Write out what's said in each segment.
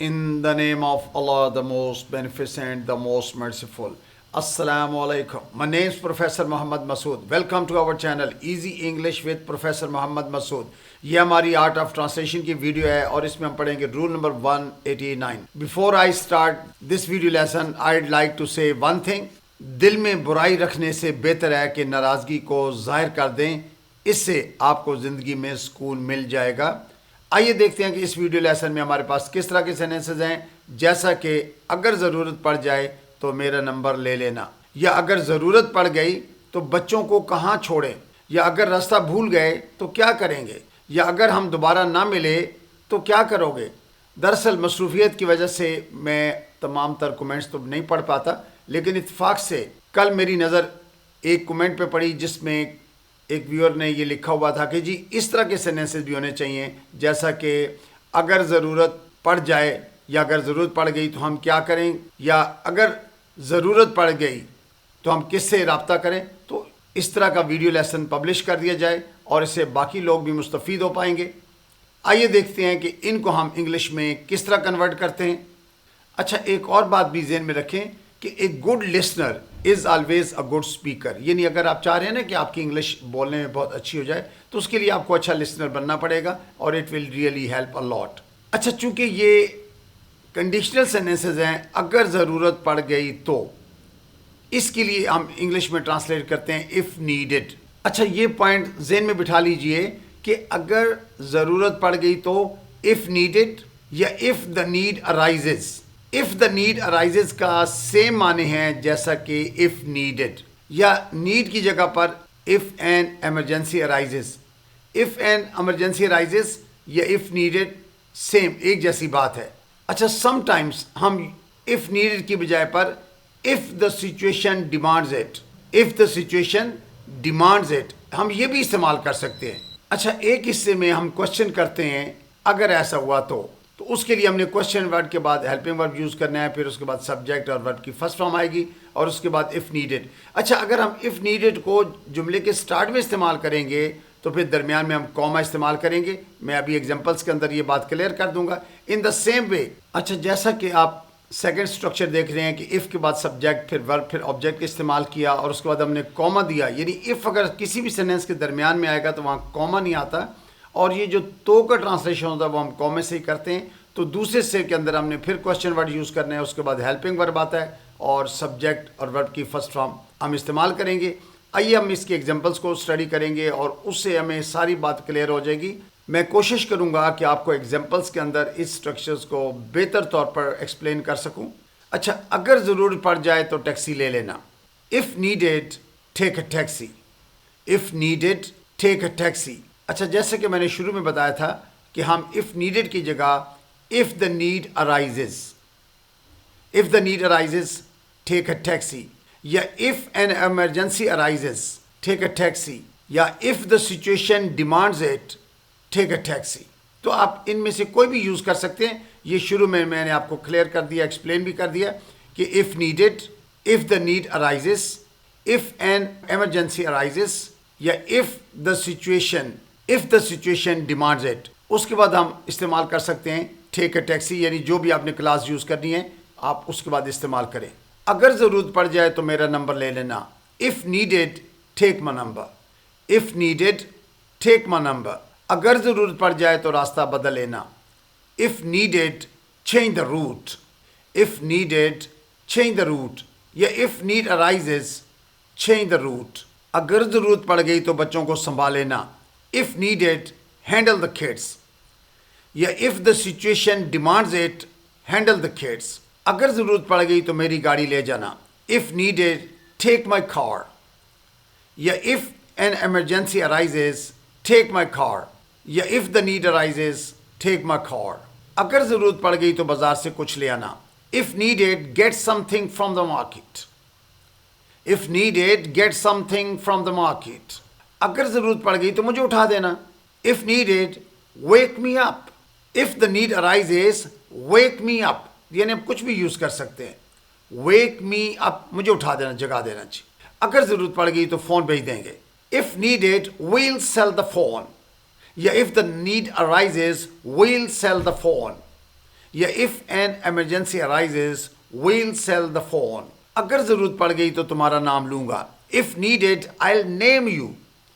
In the name of Allah, the most beneficent, the most merciful. Assalamu alaikum. My name is Professor Muhammad Masood. Welcome to our channel Easy English with Professor Muhammad Masood. ये हमारी art of translation की video है और इसमें हम पढ़ेंगे rule number 189. Before I start this video lesson I'd like to say one thing. दिल में बुराई रखने से बेहतर है कि नाराज़गी को जाहिर कर दें. इससे आपको ज़िंदगी में सुकून मिल जाएगा. आइए देखते हैं कि इस वीडियो लेसन में हमारे पास किस तरह के सेंटेंसेस हैं. जैसा कि अगर ज़रूरत पड़ जाए तो मेरा नंबर ले लेना, या अगर ज़रूरत पड़ गई तो बच्चों को कहाँ छोड़ें, या अगर रास्ता भूल गए तो क्या करेंगे, या अगर हम दोबारा ना मिले तो क्या करोगे. दरअसल मसरूफियत की वजह से मैं तमाम तर कमेंट्स तो नहीं पढ़ पाता, लेकिन इत्तेफाक से कल मेरी नज़र एक कमेंट पे पड़ी जिसमें एक व्यूअर ने ये लिखा हुआ था कि जी इस तरह के सेंटेंसेस भी होने चाहिए, जैसा कि अगर ज़रूरत पड़ जाए, या अगर ज़रूरत पड़ गई तो हम क्या करें, या अगर ज़रूरत पड़ गई तो हम किससे रब्ता करें. तो इस तरह का वीडियो लेसन पब्लिश कर दिया जाए और इससे बाकी लोग भी मुस्तफ़ीद हो पाएंगे. आइए देखते हैं कि इनको हम इंग्लिश में किस तरह कन्वर्ट करते हैं. अच्छा, एक और बात भी ज़हन में रखें कि एक good listener is always a good speaker. यानी अगर आप चाह रहे हैं ना कि आपकी इंग्लिश बोलने में बहुत अच्छी हो जाए तो उसके लिए आपको अच्छा लिसनर बनना पड़ेगा और it will really help a lot. अच्छा, चूँकि ये कंडीशनल सेंटेंसेस हैं, अगर ज़रूरत पड़ गई तो, इसके लिए हम इंग्लिश में ट्रांसलेट करते हैं इफ़ नीडेड. अच्छा, ये पॉइंट ज़हन में बिठा लीजिए कि अगर ज़रूरत पड़ गई तो इफ़ नीडेड या if the need arises. If the need arises का सेम माने हैं जैसा कि इफ़ नीडेड, या नीड की जगह पर if an emergency arises. If an emergency arises या इफ़ नीडेड सेम, एक जैसी बात है. अच्छा, समटाइम्स हम इफ़ नीडेड की बजाय पर if the situation demands it, if the situation demands it, हम ये भी इस्तेमाल कर सकते हैं. अच्छा, एक हिस्से में हम क्वेश्चन करते हैं अगर ऐसा हुआ तो उसके लिए हमने क्वेश्चन वर्ड के बाद हेल्पिंग वर्ब यूज़ करना है, फिर उसके बाद सब्जेक्ट और वर्ब की फर्स्ट फॉर्म आएगी और उसके बाद इफ़ नीडेड. अच्छा, अगर हम इफ़ नीडेड को जुमले के स्टार्ट में इस्तेमाल करेंगे तो फिर दरमियान में हम कॉमा इस्तेमाल करेंगे. मैं अभी एग्जांपल्स के अंदर ये बात क्लियर कर दूंगा. इन द सेम वे, अच्छा, जैसा कि आप सेकंड स्ट्रक्चर देख रहे हैं कि इफ़ के बाद सब्जेक्ट, फिर वर्ब, फिर ऑब्जेक्ट का इस्तेमाल किया और उसके बाद हमने कॉमा दिया. यानी इफ़ अगर किसी भी सेंटेंस के दरमियान में आएगा तो वहाँ कॉमा नहीं आता, और ये जो तो का ट्रांसलेशन होता है वो हम कॉमे से ही करते हैं. तो दूसरे से के अंदर हमने फिर क्वेश्चन वर्ड यूज़ करना है, उसके बाद हेल्पिंग वर्ब आता है और सब्जेक्ट और वर्ब की फर्स्ट फॉर्म हम इस्तेमाल करेंगे. आइए हम इसके एग्जांपल्स को स्टडी करेंगे और उससे हमें सारी बात क्लियर हो जाएगी. मैं कोशिश करूंगा कि आपको एग्जांपल्स के अंदर इस स्ट्रक्चर्स को बेहतर तौर पर एक्सप्लेन कर सकूं. अच्छा, अगर ज़रूरत पड़ जाए तो टैक्सी ले लेना. If needed take a taxi. If needed take a taxi. अच्छा, जैसे कि मैंने शुरू में बताया था कि हम इफ़ नीडेड की जगह if the need arises, if the need arises take a taxi, या if an emergency arises take a taxi, या if the situation demands it take a taxi. तो आप इनमें से कोई भी यूज़ कर सकते हैं. ये शुरू में मैंने आपको क्लियर कर दिया, एक्सप्लेन भी कर दिया कि if needed, if the need arises, if an emergency arises, या if the situation demands it. उसके बाद हम इस्तेमाल कर सकते हैं टेक अ टैक्सी, यानी जो भी आपने क्लास यूज़ करनी है आप उसके बाद इस्तेमाल करें. अगर ज़रूरत पड़ जाए तो मेरा नंबर ले लेना. If needed take my number. If needed take my number. अगर ज़रूरत पड़ जाए तो रास्ता बदल लेना. If needed change the route. If needed change the route, या if need arises change the route. अगर ज़रूरत पड़ गई तो बच्चों को संभाल लेना. If needed handle the kids, या if the situation demands it handle the kids. अगर ज़रूरत पड़ गई तो मेरी गाड़ी ले जाना. If needed take my car, या if an emergency arises take my car, या if the need arises take my car. अगर ज़रूरत पड़ गई तो बाजार से कुछ ले आना. If needed get something from the market. If needed get something from the market. अगर ज़रूरत पड़ गई तो मुझे उठा देना. If needed wake me up. If the need arises wake me up, यानी आप कुछ भी यूज़ कर सकते हैं. वेक मी अप, मुझे उठा देना, जगा देना चाहिए. अगर ज़रूरत पड़ गई तो फ़ोन भेज देंगे. If needed we'll sell the phone, या if the need arises we'll sell the phone, या if an emergency arises we'll sell the phone, अगर जरूरत पड़ गई तो तुम्हारा नाम लूंगा। If needed I will name you,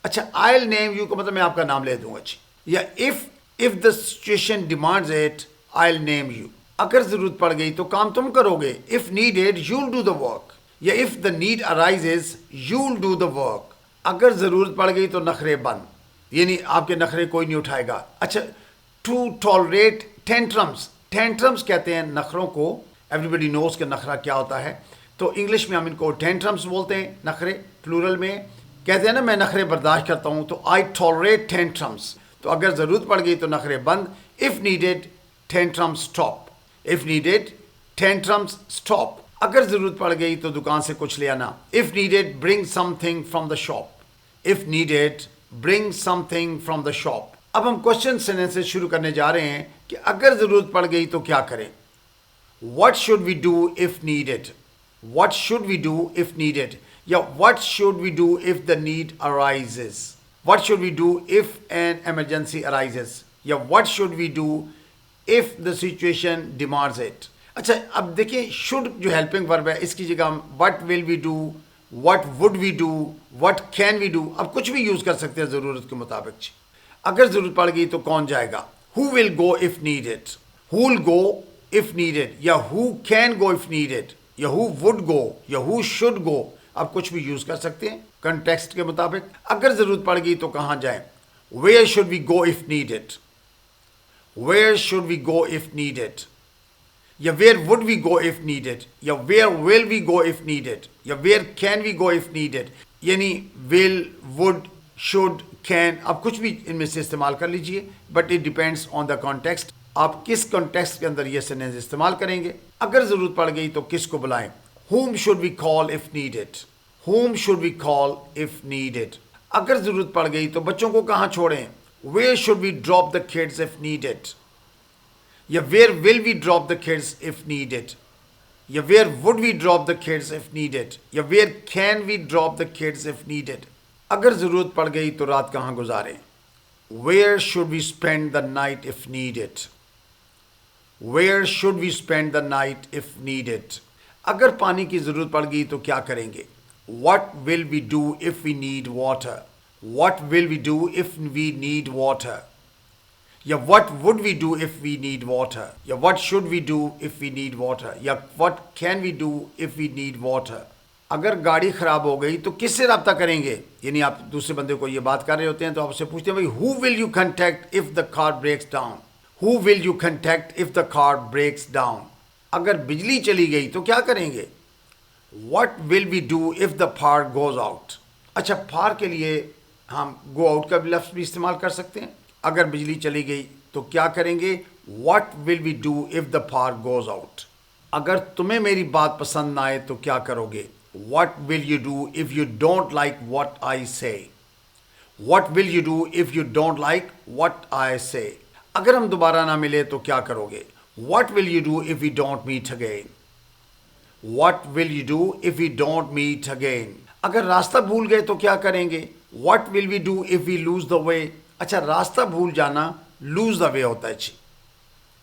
अच्छा आई विल नेम यू का मतलब मैं आपका नाम ले दूंगा जी। या if the situation demands it I will name you, अगर जरूरत पड़ गई तो काम तुम करोगे। If needed you will do the work, या if the need arises you will do the work, अगर जरूरत पड़ गई तो नखरे बंद, यानी आपके नखरे कोई नहीं उठाएगा। अच्छा, टू टॉलरेट टेंट्रम्स, टेंट्रम्स कहते हैं नखरों को, एवरीबडी नोज के नखरा क्या होता है, तो इंग्लिश में हम इनको टेंट्रम्स बोलते हैं। नखरे प्लूरल में कहते हैं ना, मैं नखरे बर्दाश्त करता हूँ, तो आई टॉलरेट टेंट्रम्स, तो अगर ज़रूरत पड़ गई तो नखरे बंद। If needed tantrums stop, if needed tantrums stop, अगर ज़रूरत पड़ गई तो दुकान से कुछ ले आना। If needed bring something from the shop, if needed bring something from the shop. अब हम क्वेश्चन सेंटेंसेस शुरू करने जा रहे हैं कि अगर ज़रूरत पड़ गई तो क्या करें। What should we do if needed? What should we do if needed? या what should we do if the need arises? What should we do if an emergency arises? या what should we do if the situation demands it? अच्छा, अब देखिए should जो helping verb है, इसकी जगह हम what will we do, what would we do, what can we do, अब कुछ भी यूज़ कर सकते हैं ज़रूरत के मुताबिक। अगर ज़रूरत पड़ गई तो कौन जाएगा। Who will go if needed? Who will go if needed, या who can go if needed, या who would go, या who should go, आप कुछ भी यूज कर सकते हैं कंटेक्स्ट के मुताबिक। अगर जरूरत पड़ गई तो कहाँ जाएं। Where should we go if needed? Where should we go if needed? या where would we go if needed, या where will we go if needed, या where can we go if needed, यानी will, would, should, can, आप कुछ भी इनमें से इस्तेमाल कर लीजिए, but it depends on the context, आप किस कॉन्टेक्स्ट के अंदर ये सेंटेंस इस्तेमाल करेंगे। अगर ज़रूरत पड़ गई तो किसको बुलाएं। Whom should we call if needed? Whom should we call if needed? अगर ज़रूरत पड़ गई तो बच्चों को कहाँ छोड़ें। Where should we drop the kids if needed? या where will we drop the kids if needed? या where would we drop the kids if needed? या where can we drop the kids if needed? अगर ज़रूरत पड़ गई तो रात कहाँ गुजारें। Where should we spend the night if needed? Where should we spend the night if needed? अगर पानी की ज़रूरत पड़ गई तो क्या करेंगे। What will we do if we need water? What will we do if we need water? या what would we do if we need water? या what should we do if we need water? या what can we do if we need water? अगर गाड़ी ख़राब हो गई तो किससे रब्ता करेंगे, यानी आप दूसरे बंदे को ये बात कर रहे होते हैं तो आपसे पूछते हैं भाई who will you contact if the car breaks down? Who will you contact if the car breaks down? अगर बिजली चली गई तो क्या करेंगे। What will we do if the power goes out? अच्छा, power के लिए हम go out का भी लफ्ज़ भी इस्तेमाल कर सकते हैं। अगर बिजली चली गई तो क्या करेंगे। What will we do if the power goes out? अगर तुम्हें मेरी बात पसंद ना आए तो क्या करोगे। What will you do if you don't like what I say? What will you do if you don't like what I say? अगर हम दोबारा ना मिले तो क्या करोगे। What will you do if we don't meet again? What will you do if we don't meet again? अगर रास्ता भूल गए तो क्या करेंगे। What will we do if we lose the way? अच्छा, रास्ता भूल जाना lose the way होता है जी।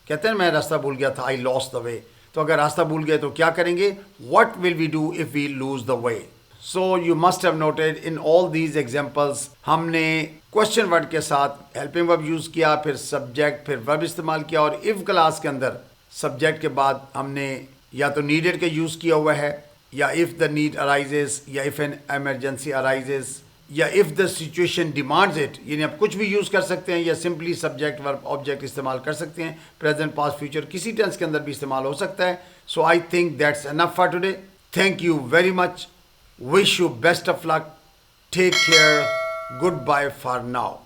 कहते हैं मैं रास्ता भूल गया था, I lost the way। तो अगर रास्ता भूल गए तो क्या करेंगे। What will we do if we lose the way? So you must have noted in all these examples हमने क्वेश्चन वर्ड के साथ हेल्पिंग वर्ब यूज़ किया, फिर सब्जेक्ट, फिर वर्ब इस्तेमाल किया, और इफ़ क्लास के अंदर सब्जेक्ट के बाद हमने या तो नीडेड का यूज़ किया हुआ है, या इफ़ द नीड अराइजेस, या इफ़ एन एमरजेंसी अराइजेस, या if the situation demands it, यानी आप कुछ भी यूज़ कर सकते हैं, या सिंपली सब्जेक्ट वर्ब ऑब्जेक्ट इस्तेमाल कर सकते हैं। प्रेजेंट पास्ट फ्यूचर किसी टेंस के अंदर भी इस्तेमाल हो सकता है। So I think that's enough for today. Thank you very much. Wish you best of luck. Take care. Goodbye for now.